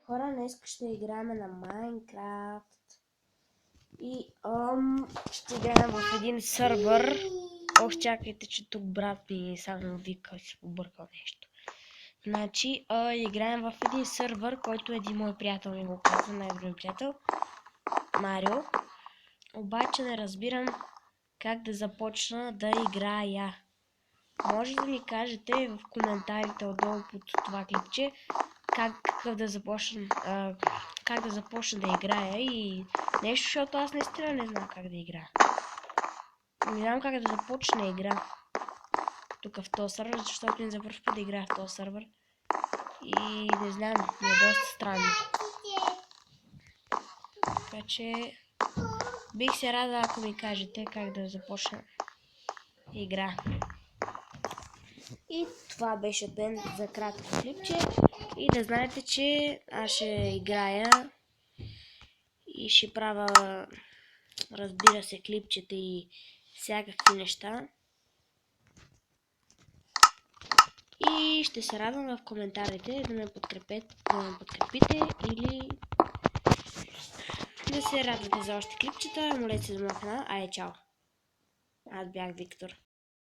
Хора, днес ще играем на Майнкрафт и ще играем в един сървър. Чакайте, че тук брат ми само вика, си побъркал нещо. Значи, играем в един сървър, който един мой приятел ми го каза, най-добрият приятел, Марио. Обаче не разбирам как да започна да играя. Може да ми кажете в коментарите отдолу под това клипче как да започна да играя и нещо, защото аз наистина не знам как да играя. Не знам как да започна игра тук в този сървър, защото не за първ път да играя в този сървър и не знам, ми е доста странно. Така че бих се радвала, ако ми кажете как да започна игра. И това беше от мен за кратко клипче. И да знаете, че аз ще играя и ще правя, разбира се, клипчета и всякакви неща. И ще се радвам в коментарите да ме подкрепите или да се радвате за още клипчета. Молете се за моя канал. Айде, чао! Аз бях Виктор.